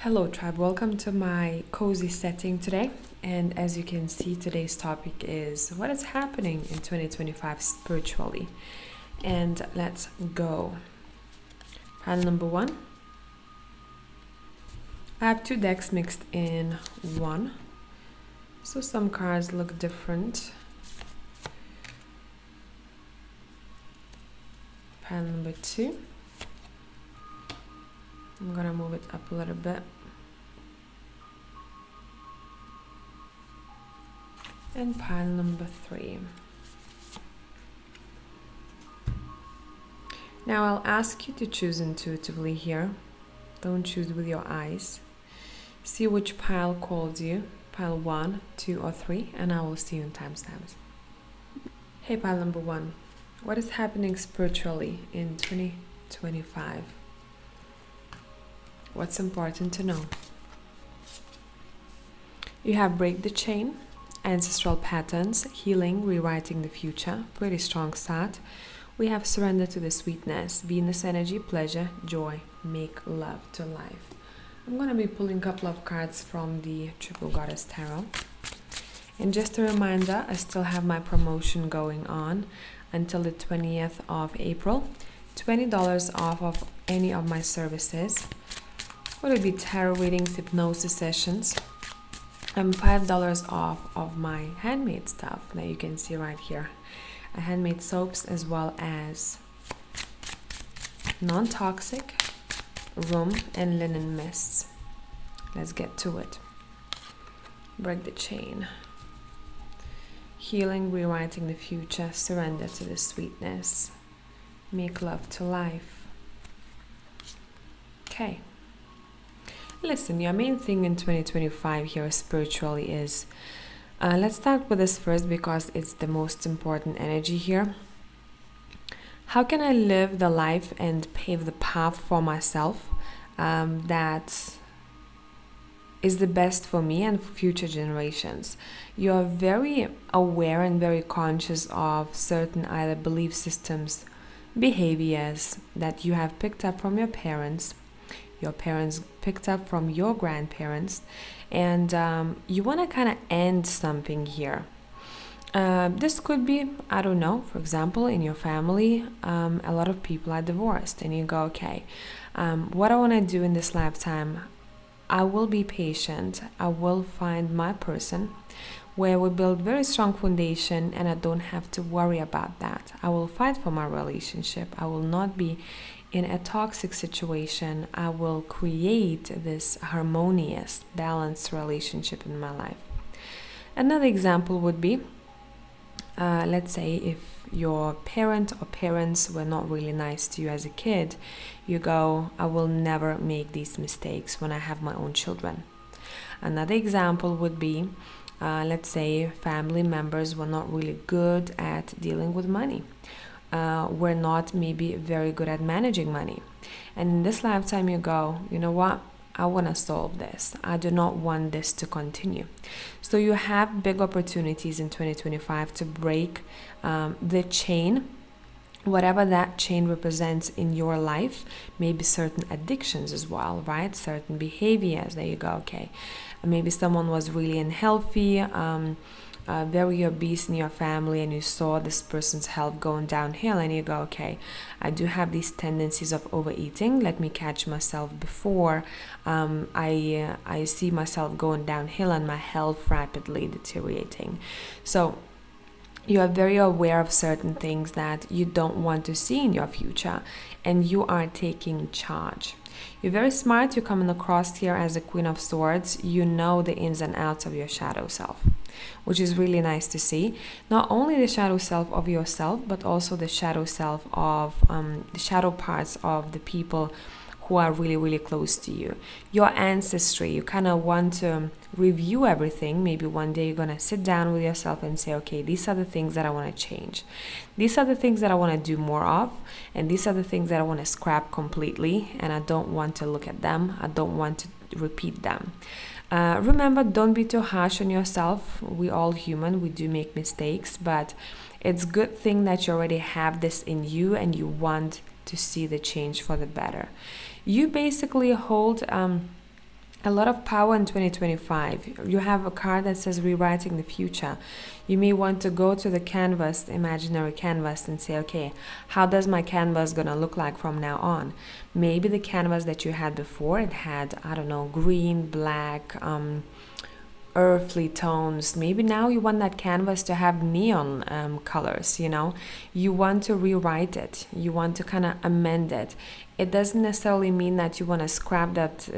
Hello, tribe. Welcome to my cozy setting today. And as you can see, today's topic is what is happening in 2025 spiritually. And let's go. Pile number one. I have two decks mixed in one. So some cards look different. Pile number two. I'm gonna move it up a little bit. And pile number three. Now I'll ask you to choose intuitively here. Don't choose with your eyes. See which pile calls you. Pile 1, 2, or 3, and I will see you in timestamps. Hey, pile number 1. What is happening spiritually in 2025? What's important to know? You have break the chain, ancestral patterns, healing, rewriting the future, pretty strong start. We have surrender to the sweetness, Venus energy, pleasure, joy, make love to life. I'm going to be pulling a couple of cards from the Triple Goddess Tarot. And just a reminder, I still have my promotion going on until the 20th of April. $20 off of any of my services. Would it be tarot readings, hypnosis sessions, and $5 off of my handmade stuff that you can see right here. Handmade soaps as well as non-toxic room and linen mists. Let's get to it. Break the chain. Healing, rewriting the future, surrender to the sweetness, make love to life. Okay. Listen, your main thing in 2025 here spiritually is, let's start with this first because it's the most important energy here. How can I live the life and pave the path for myself that is the best for me and for future generations? You're very aware and very conscious of certain either belief systems, behaviors that you have picked up from your parents picked up from your grandparents, and you want to kind of end something here. This could be, I don't know, for example, in your family, a lot of people are divorced, and you go, okay, what I want to do in this lifetime, I will be patient, I will find my person where we build very strong foundation and I don't have to worry about that. I will fight for my relationship. I will not be in a toxic situation. I will create this harmonious, balanced relationship in my life. Another example would be, let's say if your parent or parents were not really nice to you as a kid, you go, I will never make these mistakes when I have my own children. Another example would be, let's say family members were not really good at dealing with money. We're not maybe very good at managing money. And in this lifetime you go, you know what? I want to solve this. I do not want this to continue. So you have big opportunities in 2025 to break the chain, whatever that chain represents in your life, maybe certain addictions as well, right? Certain behaviors. There you go. Okay. Maybe someone was really unhealthy, very obese in your family, and you saw this person's health going downhill, and you go, okay, I do have these tendencies of overeating. Let me catch myself before I see myself going downhill and my health rapidly deteriorating. So you are very aware of certain things that you don't want to see in your future, and you are taking charge. You're very smart. You're coming across here as a Queen of Swords. You know the ins and outs of your shadow self, which is really nice to see. Not only the shadow self of yourself, but also the shadow self of the shadow parts of the people who are really, really close to you. Your ancestry, you kind of want to review everything. Maybe one day you're going to sit down with yourself and say, okay, these are the things that I want to change. These are the things that I want to do more of. And these are the things that I want to scrap completely. And I don't want to look at them. I don't want to repeat them. Remember, don't be too harsh on yourself. We all human. We do make mistakes. But it's a good thing that you already have this in you and you want to see the change for the better. You basically hold A lot of power in 2025. You have a card that says rewriting the future. You may want to go to the canvas, imaginary canvas, and say, okay, how does my canvas gonna look like from now on? Maybe the canvas that you had before, it had, I don't know, green, black, earthly tones. Maybe now you want that canvas to have neon colors, you know. You want to rewrite it. You want to kind of amend it. It doesn't necessarily mean that you want to scrap that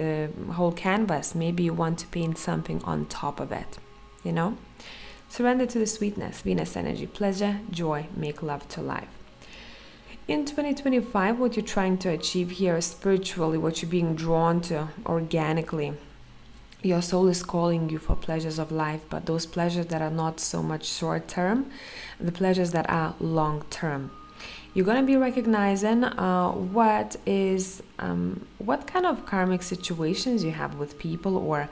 whole canvas. Maybe you want to paint something on top of it, you know. Surrender to the sweetness, Venus energy, pleasure, joy, make love to life. In 2025, what you're trying to achieve here spiritually, what you're being drawn to organically, your soul is calling you for pleasures of life, but those pleasures that are not so much short term, the pleasures that are long term. You're going to be recognizing what kind of karmic situations you have with people, or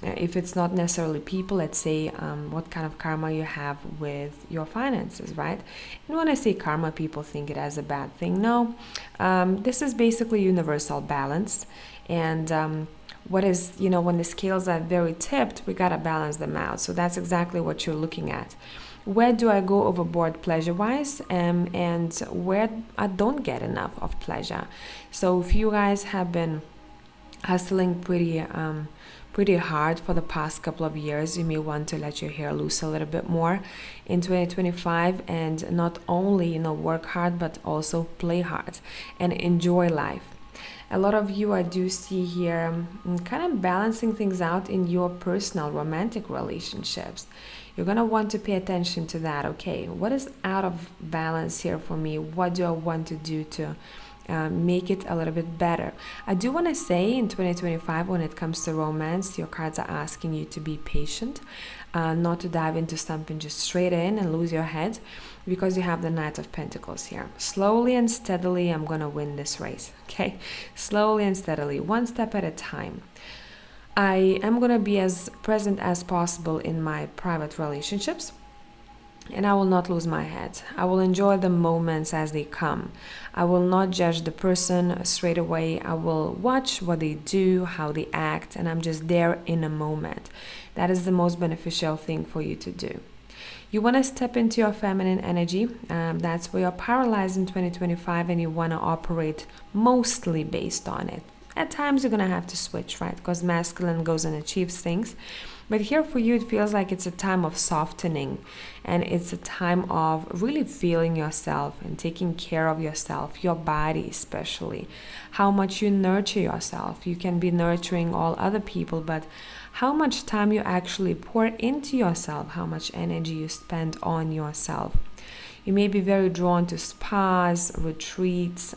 if it's not necessarily people, let's say what kind of karma you have with your finances, right? And when I say karma, people think it as a bad thing. No, this is basically universal balance. And what is, you know, when the scales are very tipped, we got to balance them out. So that's exactly what you're looking at. Where do I go overboard pleasure-wise, and where I don't get enough of pleasure? So if you guys have been hustling pretty hard for the past couple of years, you may want to let your hair loose a little bit more in 2025, and not only, you know, work hard, but also play hard and enjoy life. A lot of you, I do see here, kind of balancing things out in your personal romantic relationships. You're going to want to pay attention to that. Okay, what is out of balance here for me? What do I want to do to make it a little bit better? I do want to say in 2025, when it comes to romance, your cards are asking you to be patient, not to dive into something just straight in and lose your head, because you have the Knight of Pentacles here. Slowly and steadily, I'm going to win this race, okay? Slowly and steadily, one step at a time. I am going to be as present as possible in my private relationships, and I will not lose my head. I will enjoy the moments as they come. I will not judge the person straight away. I will watch what they do, how they act, and I'm just there in a moment. That is the most beneficial thing for you to do. You want to step into your feminine energy. That's where you're paralyzed in 2025, and you want to operate mostly based on it. At times you're going to have to switch, right? Because masculine goes and achieves things. But here for you, it feels like it's a time of softening, and it's a time of really feeling yourself and taking care of yourself, your body especially, how much you nurture yourself. You can be nurturing all other people, but how much time you actually pour into yourself, how much energy you spend on yourself. You may be very drawn to spas, retreats,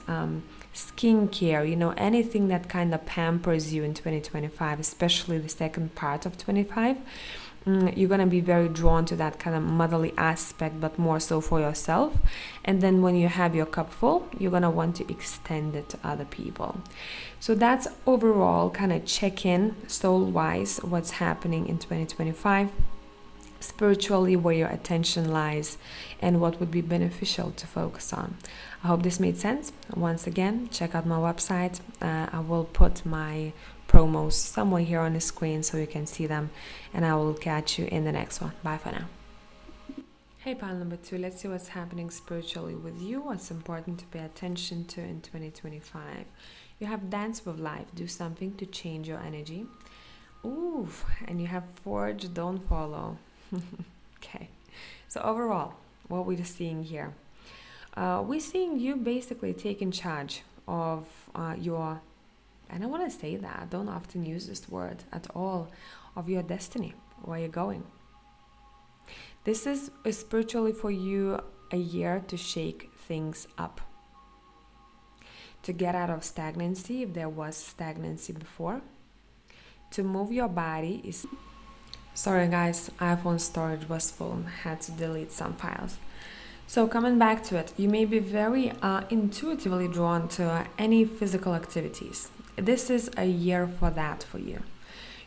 skincare, you know, anything that kind of pampers you in 2025, especially the second part of 25. You're going to be very drawn to that kind of motherly aspect, but more so for yourself. And then when you have your cup full, you're going to want to extend it to other people. So that's overall kind of check in soul-wise what's happening in 2025. Spiritually, where your attention lies and what would be beneficial to focus on. I hope this made sense. Once again, check out my website. I will put my promos somewhere here on the screen so you can see them, and I will catch you in the next one. Bye for now. Hey, pile number 2, let's see what's happening spiritually with you, what's important to pay attention to in 2025. You have Dance with Life, do something to change your energy. Ooh, and you have Forge, don't follow. Okay, so overall, what we're seeing here, we're seeing you basically taking charge of your, and I want to say that, I don't often use this word at all, of your destiny, where you're going. This is spiritually for you a year to shake things up, to get out of stagnancy if there was stagnancy before, to move your body is... Sorry guys, iPhone storage was full, had to delete some files. So coming back to it, you may be very intuitively drawn to any physical activities. This is a year for that for you.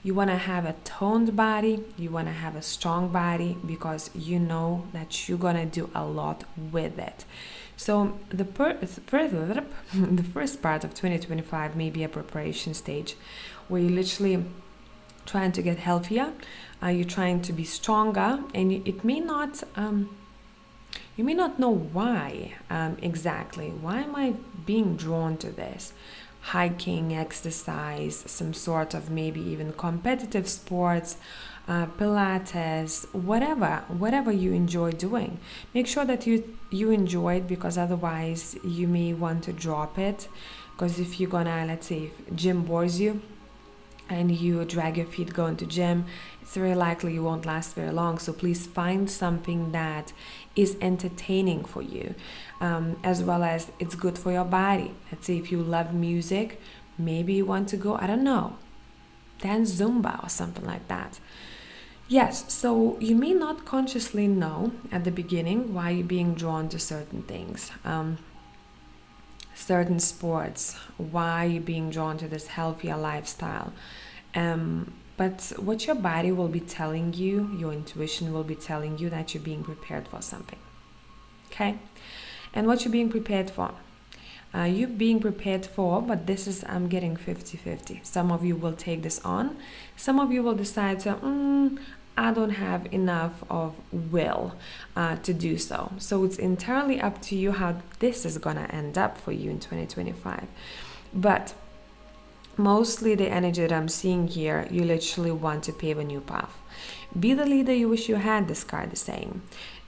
You want to have a toned body, you want to have a strong body, because you know that you're going to do a lot with it. So the first part of 2025 may be a preparation stage, where you're literally trying to get healthier, you're trying to be stronger, and it may not you may not know why exactly. Why am I being drawn to this? Hiking, exercise, some sort of maybe even competitive sports, Pilates, whatever you enjoy doing. Make sure that you enjoy it, because otherwise you may want to drop it. Because if you're gonna, let's say, if gym bores you, and you drag your feet going to gym, it's very likely you won't last very long. So please find something that is entertaining for you, as well as it's good for your body. Let's say if you love music, maybe you want to go, I don't know, dance Zumba or something like that. Yes, so you may not consciously know at the beginning why you're being drawn to certain things, certain sports, why you're being drawn to this healthier lifestyle. But what your body will be telling you, your intuition will be telling you that you're being prepared for something. Okay? And what you're being prepared for? You're being prepared for, but this is, I'm getting 50-50. Some of you will take this on. Some of you will decide to, I don't have enough of will to do so. So it's entirely up to you how this is going to end up for you in 2025. But mostly the energy that I'm seeing here, you literally want to pave a new path. Be the leader you wish you had, this card is saying.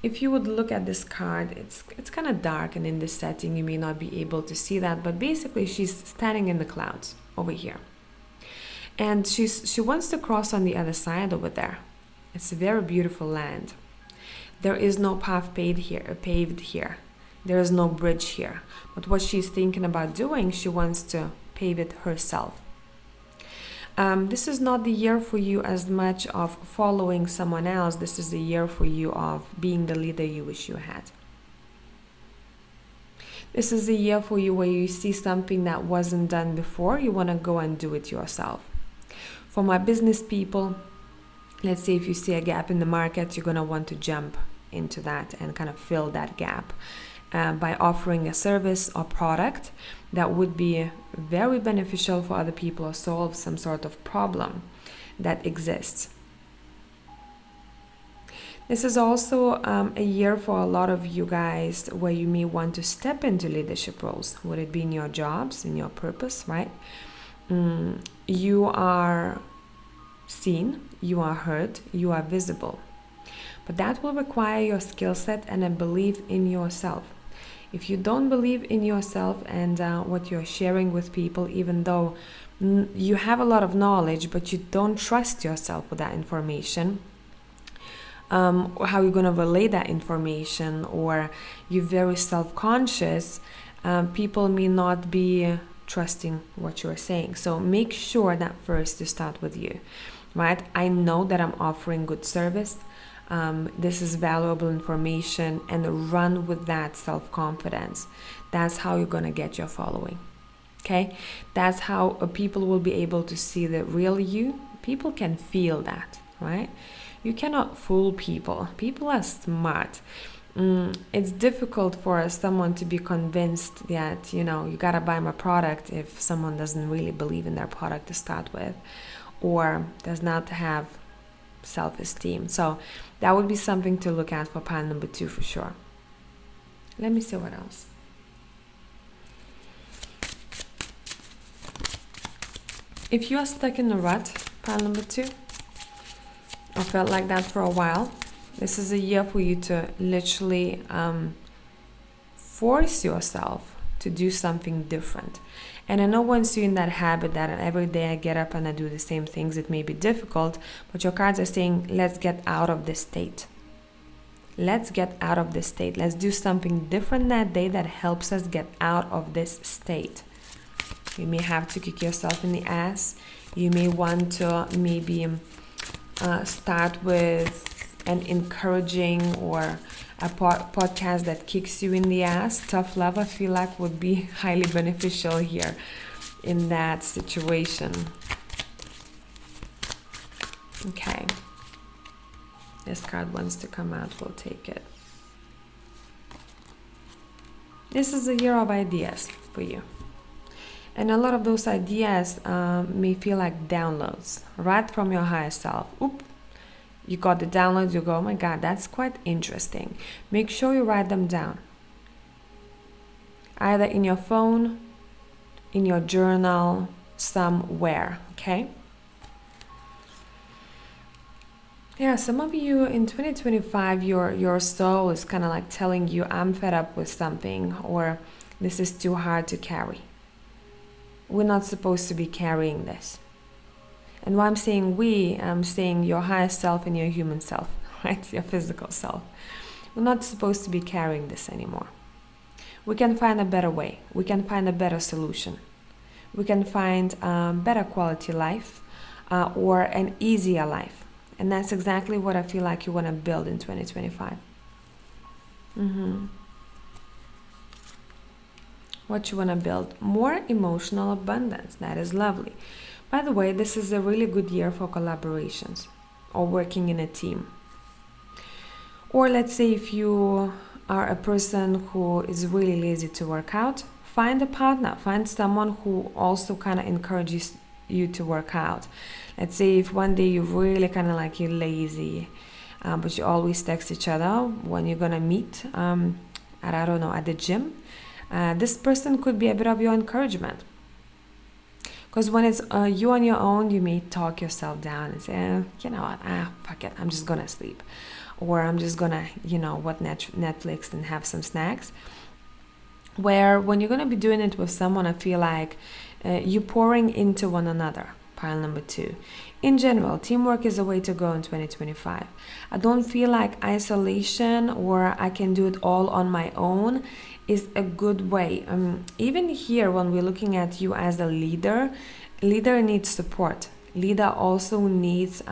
If you would look at this card, it's kind of dark, and in this setting you may not be able to see that, but basically she's standing in the clouds over here. And she wants to cross on the other side over there. It's a very beautiful land. There is no path paved here. There is no bridge here. But what she's thinking about doing, she wants to pave it herself. This is not the year for you as much of following someone else. This is the year for you of being the leader you wish you had. This is the year for you where you see something that wasn't done before, you want to go and do it yourself. For my business people, let's say if you see a gap in the market, you're going to want to jump into that and kind of fill that gap by offering a service or product that would be very beneficial for other people or solve some sort of problem that exists. This is also a year for a lot of you guys where you may want to step into leadership roles. Would it be in your jobs, in your purpose, right? You are seen, you are heard, you are visible. But that will require your skill set and a belief in yourself. If you don't believe in yourself and what you're sharing with people, even though you have a lot of knowledge, but you don't trust yourself with that information, or how you're going to relay that information, or you're very self-conscious, people may not be trusting what you're saying. So make sure that first you start with you, right? I know that I'm offering good service. This is valuable information, and run with that self-confidence. That's how you're going to get your following. Okay? That's how people will be able to see the real you. People can feel that, right? You cannot fool people. People are smart. It's difficult for someone to be convinced that, you got to buy my product if someone doesn't really believe in their product to start with, or does not have self-esteem. So that would be something to look at for pile number 2 for sure. Let me see what else. If you are stuck in a rut, pile number 2, or felt like that for a while, this is a year for you to literally force yourself to do something different. And I know once you're in that habit that every day I get up and I do the same things, it may be difficult, but your cards are saying, let's get out of this state. Let's get out of this state. Let's do something different that day that helps us get out of this state. You may have to kick yourself in the ass. You may want to maybe start with an encouraging or a podcast that kicks you in the ass. Tough love, I feel like, would be highly beneficial here in that situation. Okay. This card wants to come out, we'll take it. This is a year of ideas for you. And a lot of those ideas may feel like downloads right from your higher self. Oop, you got the downloads, you go, oh my God, that's quite interesting. Make sure you write them down. Either in your phone, in your journal, somewhere, okay? Yeah, some of you in 2025, your soul is kind of like telling you, I'm fed up with something, or this is too hard to carry. We're not supposed to be carrying this. And when I'm saying we, I'm saying your higher self and your human self, right? Your physical self. We're not supposed to be carrying this anymore. We can find a better way. We can find a better solution. We can find better quality life or an easier life. And that's exactly what I feel like you want to build in 2025. What you want to build? More emotional abundance. That is lovely. By the way, this is a really good year for collaborations or working in a team. Or let's say if you are a person who is really lazy to work out, find a partner. Find someone who also kind of encourages you to work out. Let's say if one day you really kind of like you're lazy, but you always text each other when you're gonna meet at, I don't know, at the gym. This person could be a bit of your encouragement. Because when it's you on your own, you may talk yourself down and say, you know what, fuck it, I'm just gonna sleep. Or I'm just gonna, Netflix and have some snacks. Where when you're gonna be doing it with someone, I feel like you're pouring into one another. Pile number 2. In general, teamwork is a way to go in 2025. I don't feel like isolation or I can do it all on my own is a good way. Even here, when we're looking at you as a leader needs support. Leader also needs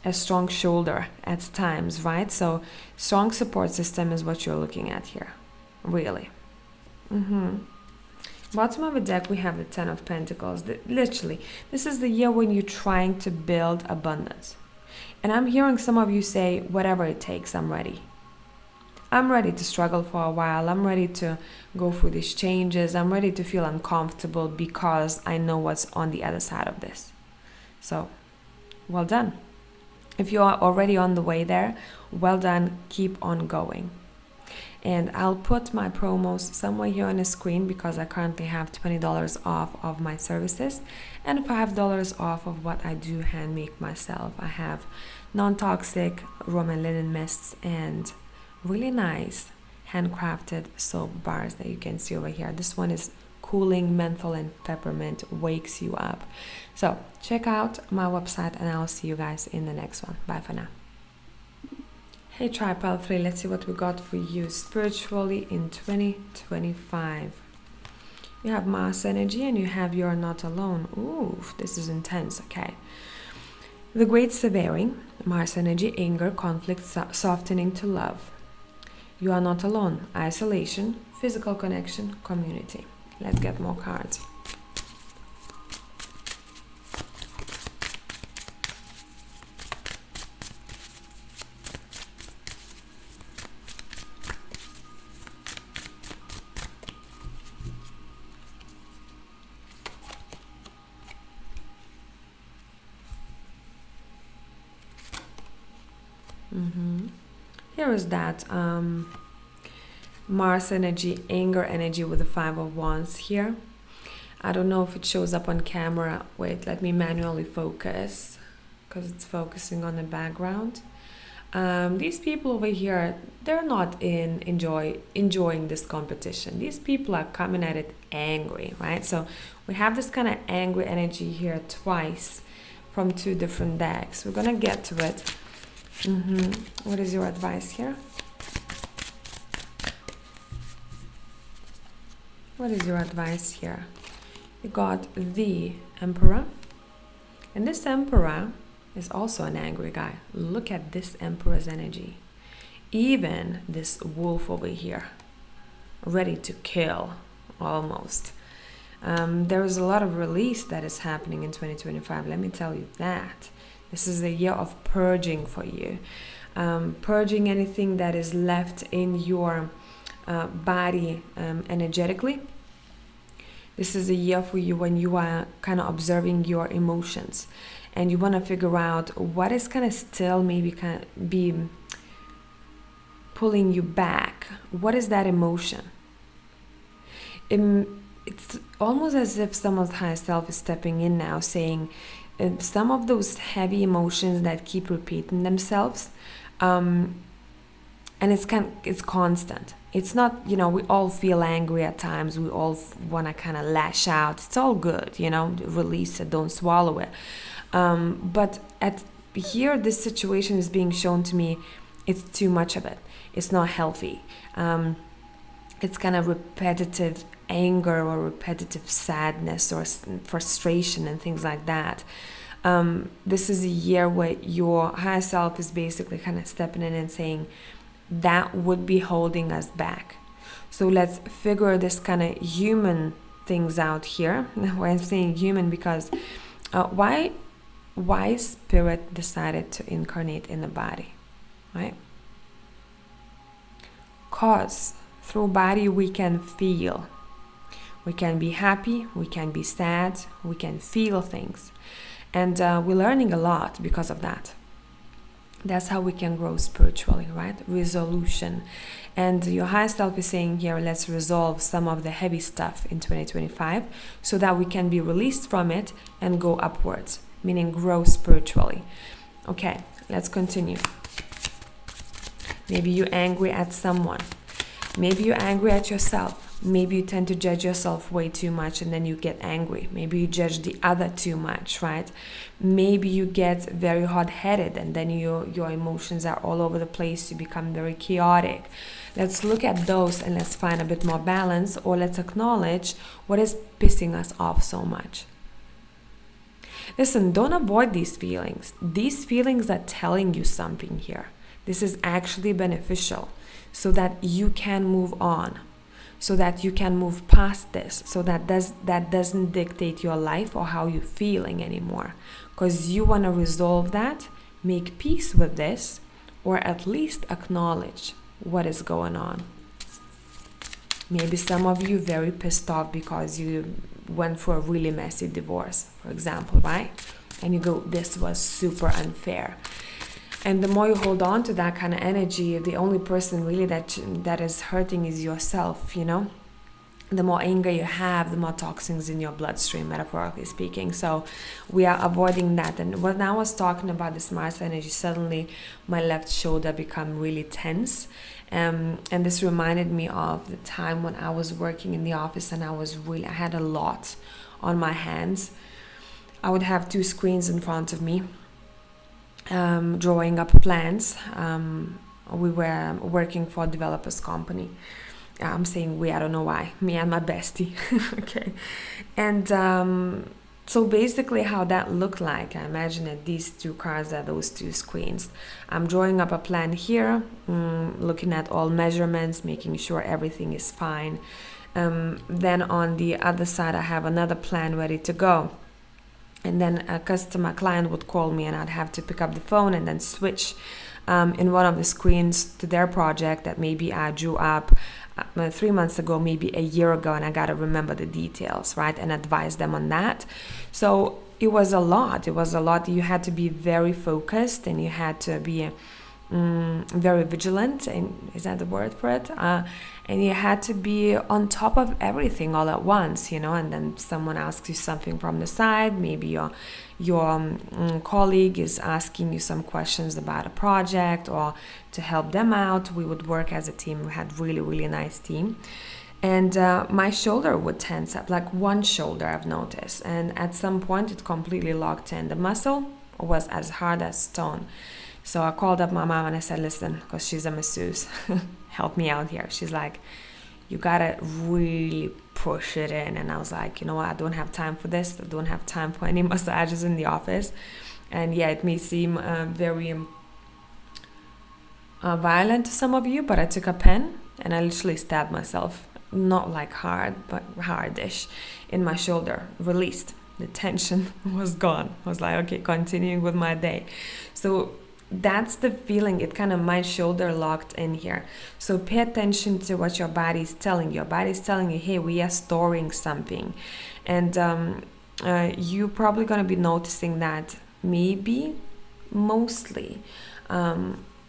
a strong shoulder at times, right? So strong support system is what you're looking at here, really. Bottom of the deck, we have the 10 of Pentacles. Literally, this is the year when you're trying to build abundance. And I'm hearing some of you say, whatever it takes, I'm ready. I'm ready to struggle for a while. I'm ready to go through these changes. I'm ready to feel uncomfortable because I know what's on the other side of this. So, well done. If you are already on the way there, well done. Keep on going. And I'll put my promos somewhere here on the screen because I currently have $20 off of my services and $5 off of what I do hand make myself. I have non-toxic Roman linen mists and really nice handcrafted soap bars that you can see over here. This one is cooling menthol and peppermint, wakes you up. So check out my website and I'll see you guys in the next one. Bye for now. Hey Tripile 3, let's see what we got for you spiritually in 2025. You have Mars energy and you have You're Not Alone. Ooh, this is intense, okay. The Great Severing, Mars energy, anger, conflict, softening to love. You are not alone, isolation, physical connection, community. Let's get more cards. Here is that Mars energy, anger energy with the 5 of Wands here. I don't know if it shows up on camera. Wait, let me manually focus because it's focusing on the background. These people over here, they're not enjoying this competition. These people are coming at it angry, right? So we have this kind of angry energy here twice from 2 different decks. We're gonna get to it. What is your advice here? What is your advice here? You got the Emperor. And this Emperor is also an angry guy. Look at this Emperor's energy. Even this wolf over here, ready to kill, almost. There is a lot of release that is happening in 2025. Let me tell you that. This is a year of purging for you. Purging anything that is left in your body energetically. This is a year for you when you are kind of observing your emotions, and you want to figure out what is kind of still maybe kind of be pulling you back. What is that emotion? It's almost as if someone's higher self is stepping in now, saying some of those heavy emotions that keep repeating themselves, and it's constant. It's not, we all feel angry at times. We all want to kind of lash out. It's all good, release it, don't swallow it. But at here, this situation is being shown to me. It's too much of it. It's not healthy. It's kind of repetitive anger or repetitive sadness or frustration and things like that. This is a year where your higher self is basically kind of stepping in and saying that would be holding us back. So let's figure this kind of human things out here. Why I'm saying human, because why spirit decided to incarnate in the body, right? Cause through body we can feel. We can be happy, we can be sad, we can feel things. And we're learning a lot because of that. That's how we can grow spiritually, right? Resolution. And your higher self is saying here, let's resolve some of the heavy stuff in 2025 so that we can be released from it and go upwards, meaning grow spiritually. Okay, let's continue. Maybe you're angry at someone. Maybe you're angry at yourself. Maybe you tend to judge yourself way too much and then you get angry. Maybe you judge the other too much, right? Maybe you get very hot-headed and then your emotions are all over the place. You become very chaotic. Let's look at those and let's find a bit more balance, or let's acknowledge what is pissing us off so much. Listen, don't avoid these feelings. These feelings are telling you something here. This is actually beneficial so that you can move on, so that you can move past this, so that doesn't dictate your life or how you're feeling anymore. Because you want to resolve that, make peace with this, or at least acknowledge what is going on. Maybe some of you very pissed off because you went for a really messy divorce, for example, right? And you go, this was super unfair. And the more you hold on to that kind of energy, the only person really that is hurting is yourself, The more anger you have, the more toxins in your bloodstream, metaphorically speaking. So we are avoiding that. And when I was talking about this Mars energy, suddenly my left shoulder became really tense. And this reminded me of the time when I was working in the office and I had a lot on my hands. I would have 2 screens in front of me. Drawing up plans. We were working for a developer's company. I'm saying we, I don't know why. Me and my bestie. Okay. And so basically how that looked like, I imagine that these 2 cards are those 2 screens. I'm drawing up a plan here, looking at all measurements, making sure everything is fine. Then on the other side, I have another plan ready to go. And then a client would call me and I'd have to pick up the phone and then switch in one of the screens to their project that maybe I drew up 3 months ago, maybe a year ago, and I got to remember the details, right? And advise them on that. So it was a lot. You had to be very focused and you had to be very vigilant, and is that the word for it? And you had to be on top of everything all at once, and then someone asks you something from the side. Maybe your colleague is asking you some questions about a project or to help them out. We would work as a team. We had really, really nice team. And my shoulder would tense up, like one shoulder I've noticed. And at some point it completely locked in. The muscle was as hard as stone. So I called up my mom and I said, listen, because she's a masseuse, help me out here. She's like, you gotta really push it in. And I was like, you know what, I don't have time for this. I don't have time for any massages in the office. And yeah, it may seem very violent to some of you, but I took a pen and I literally stabbed myself, not like hard, but hardish, in my shoulder, released. The tension was gone. I was like, okay, continuing with my day. So that's the feeling. It kind of my shoulder locked in here. So pay attention to what your body is telling you. Your body is telling you, hey, we are storing something. And you're probably going to be noticing that maybe mostly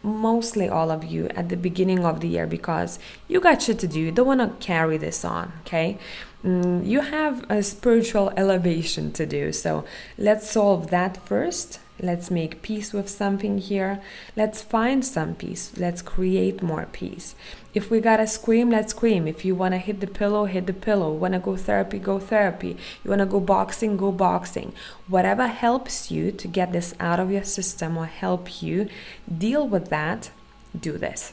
mostly all of you at the beginning of the year, because you got shit to do. You don't want to carry this on, okay? You have a spiritual elevation to do. So let's solve that first. Let's make peace with something here. Let's find some peace. Let's create more peace. If we gotta scream, let's scream. If you wanna hit the pillow, hit the pillow. Wanna go therapy, go therapy. You wanna go boxing, go boxing. Whatever helps you to get this out of your system or help you deal with that, do this.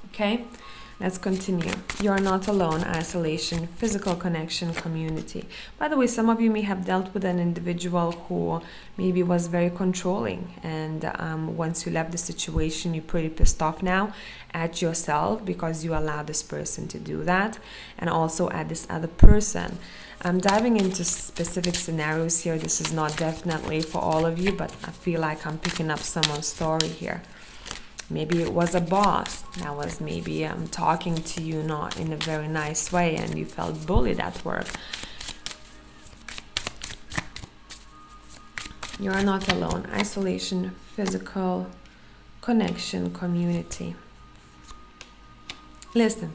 Okay? Let's continue. You are not alone. Isolation, physical connection, community. By the way, some of you may have dealt with an individual who maybe was very controlling, and once you left the situation, you're pretty pissed off now at yourself because you allowed this person to do that, and also at this other person. I'm diving into specific scenarios here. This is not definitely for all of you, but I feel like I'm picking up someone's story here. Maybe it was a boss that was maybe talking to you not in a very nice way, and you felt bullied at work. You are not alone. Isolation, physical connection, community. Listen,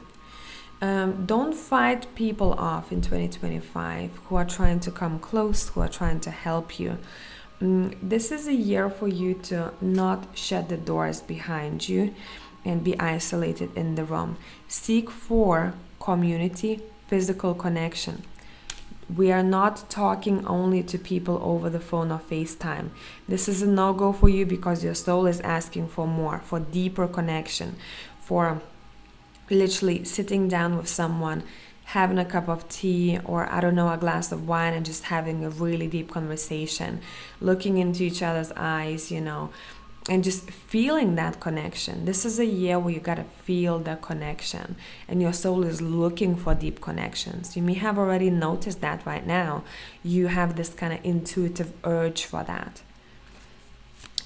don't fight people off in 2025 who are trying to come close, who are trying to help you. This is a year for you to not shut the doors behind you and be isolated in the room. Seek for community, physical connection. We are not talking only to people over the phone or FaceTime. This is a no-go for you because your soul is asking for more, for deeper connection, for literally sitting down with someone, having a cup of tea, or I don't know, a glass of wine, and just having a really deep conversation, looking into each other's eyes, and just feeling that connection. This is a year where you gotta feel the connection, and your soul is looking for deep connections. You may have already noticed that right now. You have this kind of intuitive urge for that.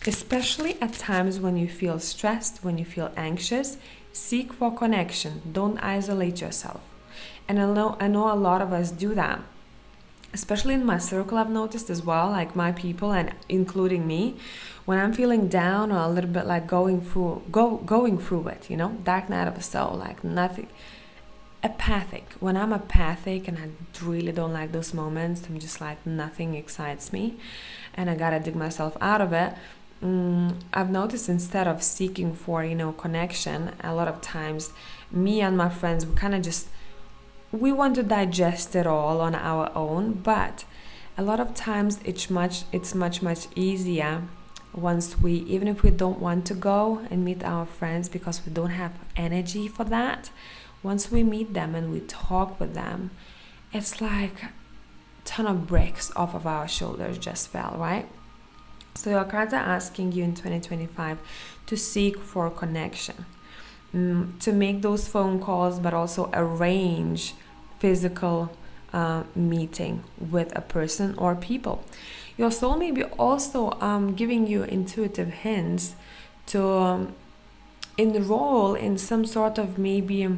Especially at times when you feel stressed, when you feel anxious, seek for connection. Don't isolate yourself. And I know a lot of us do that, especially in my circle. I've noticed as well, like my people, and including me, when I'm feeling down or a little bit like going through it, dark night of the soul, like nothing, apathic. When I'm apathic and I really don't like those moments, I'm just like nothing excites me, and I gotta dig myself out of it. I've noticed instead of seeking for connection, a lot of times me and my friends, we want to digest it all on our own, but a lot of times it's much easier once even if we don't want to go and meet our friends because we don't have energy for that, once we meet them and we talk with them, it's like a ton of bricks off of our shoulders just fell, right? So your cards are asking you in 2025 to seek for connection, to make those phone calls, but also arrange physical meeting with a person or people. Your soul may be also giving you intuitive hints to enroll in some sort of maybe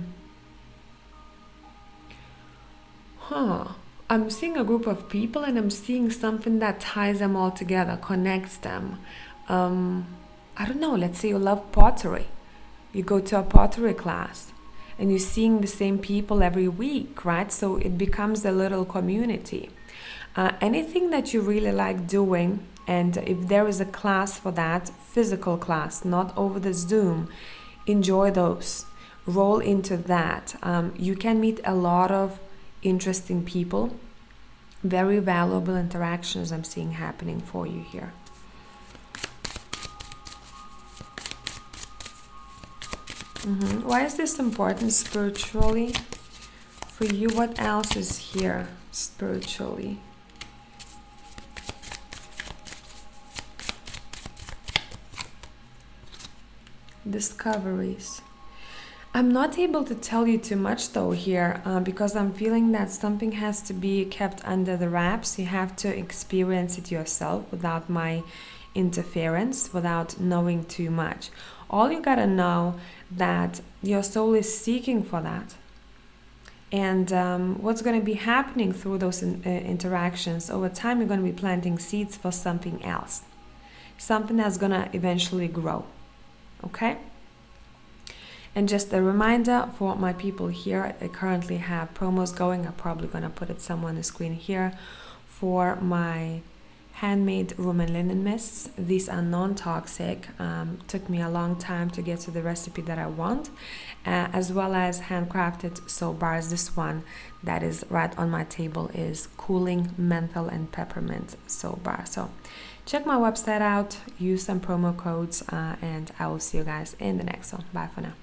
I'm seeing a group of people, and I'm seeing something that ties them all together, connects them. I don't know, let's say you love pottery. You go to a pottery class and you're seeing the same people every week, right? So it becomes a little community. Anything that you really like doing, and if there is a class for that, physical class, not over the Zoom, enjoy those. Roll into that. You can meet a lot of interesting people. Very valuable interactions I'm seeing happening for you here. Why is this important spiritually for you? What else is here spiritually? Discoveries. I'm not able to tell you too much though here because I'm feeling that something has to be kept under the wraps. You have to experience it yourself without my interference, without knowing too much. All you gotta know that your soul is seeking for that. And what's going to be happening through those interactions over time, you're going to be planting seeds for something else, something that's going to eventually grow. Okay? And just a reminder for my people here, I currently have promos going. I'm probably going to put it somewhere on the screen here for my handmade room and linen mists. These are non-toxic. Took me a long time to get to the recipe that I want, as well as handcrafted soap bars. This one that is right on my table is cooling menthol and peppermint soap bar. So check my website out, use some promo codes, and I will see you guys in the next one. Bye for now.